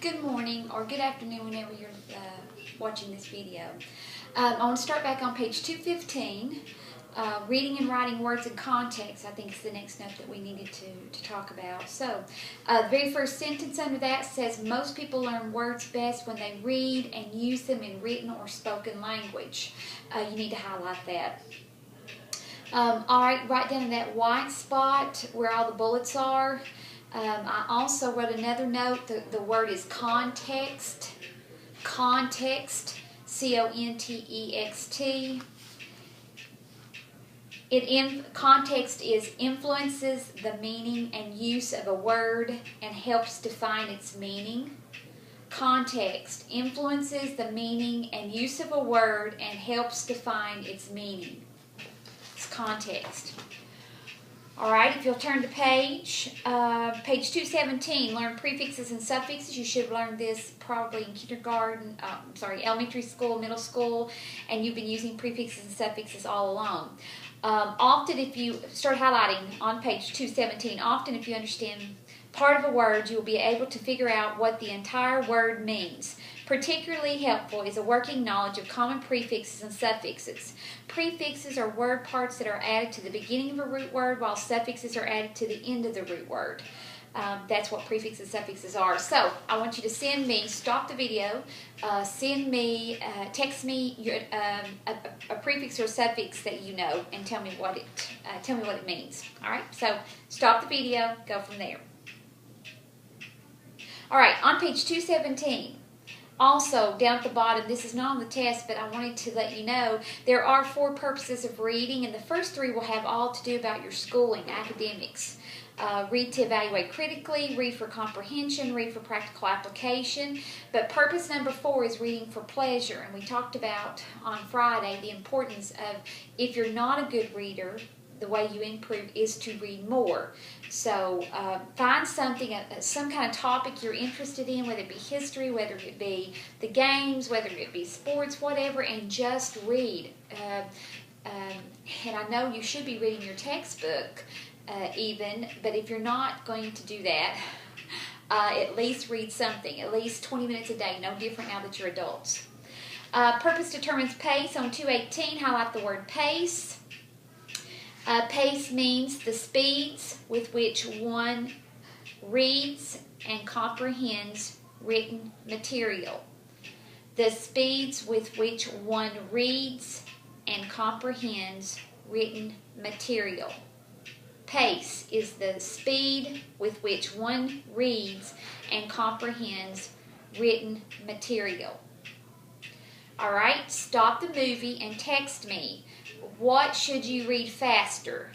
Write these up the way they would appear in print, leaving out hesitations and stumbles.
good morning or good afternoon whenever you're watching this video. I want to start back on page 215. Reading and writing words in context, I think, is the next note that we needed to talk about. So, the very first sentence under that says, most people learn words best when they read and use them in written or spoken language. You need to highlight that. Alright, right down in that white spot where all the bullets are. I also wrote another note. The word is context. Context. C-O-N-T-E-X-T. Context is influences the meaning and use of a word and helps define its meaning. Context influences the meaning and use of a word and helps define its meaning. It's context. Alright, if you'll turn to page 217, learn prefixes and suffixes. You should have learned this probably in kindergarten, elementary school, middle school, and you've been using prefixes and suffixes all along. Often if you start highlighting on page 217, often if you understand part of a word, you will be able to figure out what the entire word means. Particularly helpful is a working knowledge of common prefixes and suffixes. Prefixes are word parts that are added to the beginning of a root word, while suffixes are added to the end of the root word. That's what prefixes and suffixes are. So, I want you to send me, stop the video, text me a prefix or a suffix that you know, and tell me what it means. All right. So, stop the video, go from there. All right. On page 217. Also, down at the bottom, this is not on the test, but I wanted to let you know, there are 4 purposes of reading, and the first 3 will have all to do about your schooling, academics. Read to evaluate critically, read for comprehension, read for practical application. But purpose number 4 is reading for pleasure, and we talked about on Friday the importance of, if you're not a good reader, the way you improve is to read more. So find something, some kind of topic you're interested in, whether it be history, whether it be the games, whether it be sports, whatever, and just read. And I know you should be reading your textbook even, but if you're not going to do that, at least read something, at least 20 minutes a day, no different now that you're adults. Purpose determines pace. On 218, highlight the word pace. Pace means the speeds with which one reads and comprehends written material. The speeds with which one reads and comprehends written material. Pace is the speed with which one reads and comprehends written material. Alright, stop the movie and text me. What should you read faster?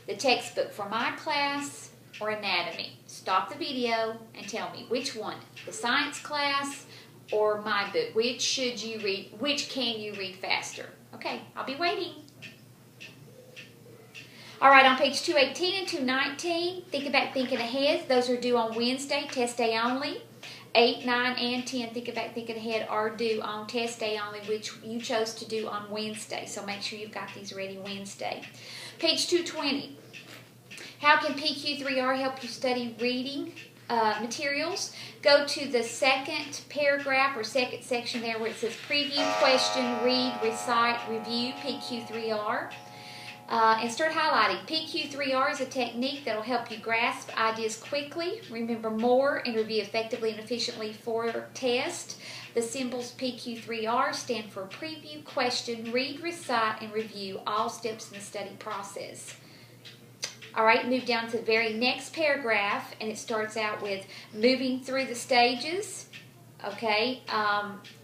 The textbook for my class or anatomy? Stop the video and tell me which one. The science class or my book? Which should you read? Which can you read faster? Okay, I'll be waiting. Alright, on page 218 and 219, think about thinking ahead. Those are due on Wednesday, test day only. 8, 9, and 10, think about thinking ahead, are due on test day only, which you chose to do on Wednesday. So make sure you've got these ready Wednesday. Page 220. How can PQ3R help you study reading materials? Go to the second paragraph or second section there where it says preview, question, read, recite, review, PQ3R. And start highlighting. PQ3R is a technique that will help you grasp ideas quickly, remember more, and review effectively and efficiently for test. The symbols PQ3R stand for preview, question, read, recite, and review, all steps in the study process. Alright, move down to the very next paragraph, and it starts out with moving through the stages. Okay,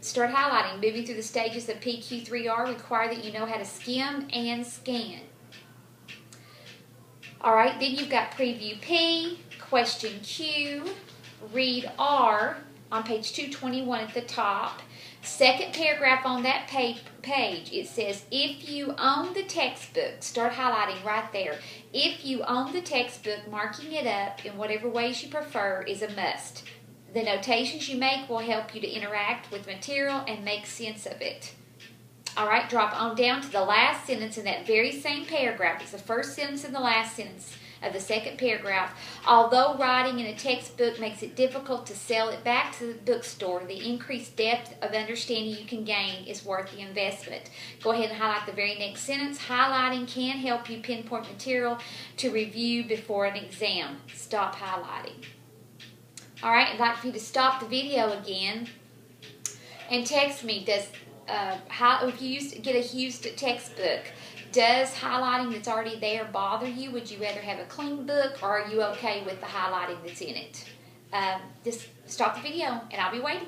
start highlighting. Moving through the stages of PQ3R require that you know how to skim and scan. Alright, then you've got preview P, question Q, read R on page 221 at the top. Second paragraph on that page, it says, if you own the textbook, start highlighting right there. If you own the textbook, marking it up in whatever ways you prefer is a must. The notations you make will help you to interact with material and make sense of it. Alright, drop on down to the last sentence in that very same paragraph. It's the first sentence and the last sentence of the second paragraph. Although writing in a textbook makes it difficult to sell it back to the bookstore, the increased depth of understanding you can gain is worth the investment. Go ahead and highlight the very next sentence. Highlighting can help you pinpoint material to review before an exam. Stop highlighting. All right, I'd like for you to stop the video again and text me. If you get a used textbook, does highlighting that's already there bother you? Would you rather have a clean book, or are you okay with the highlighting that's in it? Just stop the video, and I'll be waiting.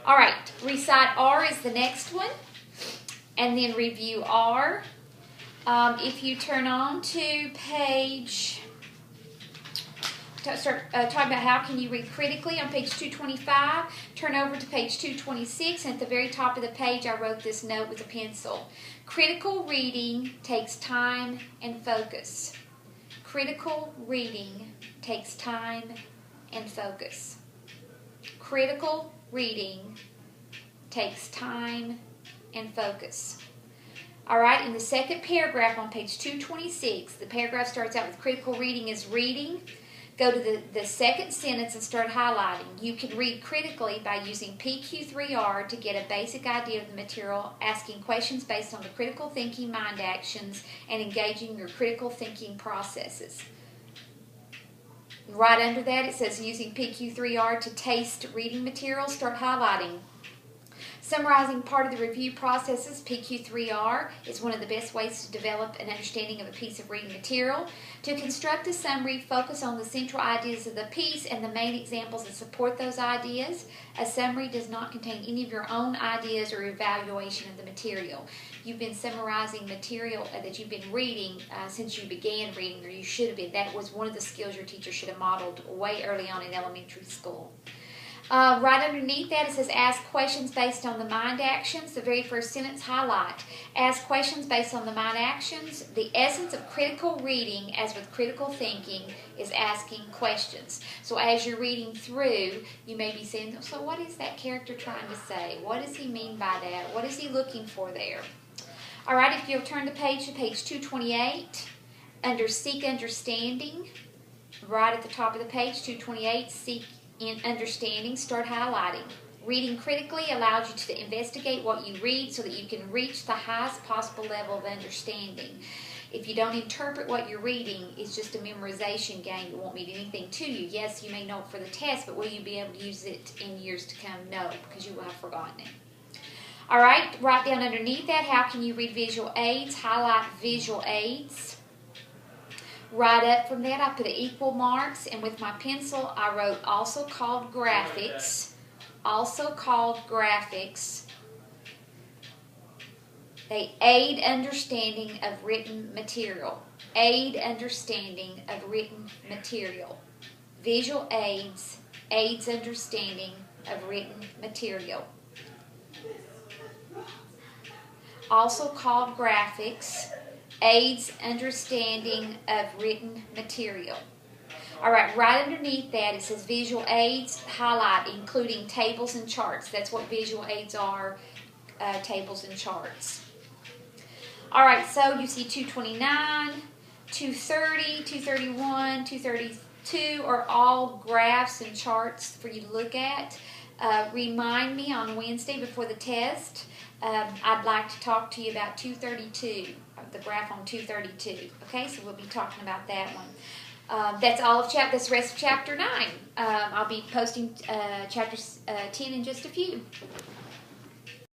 All right, recite R is the next one, and then review R. If you turn on to page... start talking about how can you read critically on page 225. Turn over to page 226, and at the very top of the page I wrote this note with a pencil. Critical reading takes time and focus. Critical reading takes time and focus. Critical reading takes time and focus. All right, in the second paragraph on page 226, the paragraph starts out with critical reading is reading. Go to the second sentence and start highlighting. You can read critically by using PQ3R to get a basic idea of the material, asking questions based on the critical thinking mind actions, and engaging your critical thinking processes. Right under that it says using PQ3R to taste reading material, start highlighting. Summarizing part of the review processes, PQ3R is one of the best ways to develop an understanding of a piece of reading material. To construct a summary, focus on the central ideas of the piece and the main examples that support those ideas. A summary does not contain any of your own ideas or evaluation of the material. You've been summarizing material that you've been reading since you began reading, or you should have been. That was one of the skills your teacher should have modeled way early on in elementary school. Right underneath that it says ask questions based on the mind actions. The very first sentence, highlight. Ask questions based on the mind actions. The essence of critical reading, as with critical thinking, is asking questions. So as you're reading through, you may be saying, so what is that character trying to say? What does he mean by that? What is he looking for there? All right, if you'll turn the page to page 228, under Seek Understanding, right at the top of the page, 228, Seek in Understanding, start highlighting. Reading critically allows you to investigate what you read so that you can reach the highest possible level of understanding. If you don't interpret what you're reading, it's just a memorization game. It won't mean anything to you. Yes, you may know it for the test, but will you be able to use it in years to come? No, because you will have forgotten it. All right, right down underneath that, how can you read visual aids? Highlight visual aids. Right up from that, I put equal marks, and with my pencil, I wrote also called graphics. Also called graphics. They aid understanding of written material. Aid understanding of written material. Visual aids, aids understanding of written material. Also called graphics, aids understanding of written material. All right, right underneath that it says visual aids, highlight, including tables and charts. That's what visual aids are, tables and charts. All right, so you see 229, 230, 231, 232 are all graphs and charts for you to look at. Remind me on Wednesday before the test. I'd like to talk to you about 232, the graph on 232. Okay, so we'll be talking about that one. That's all of that's the rest of chapter 9. I'll be posting chapter 10 in just a few.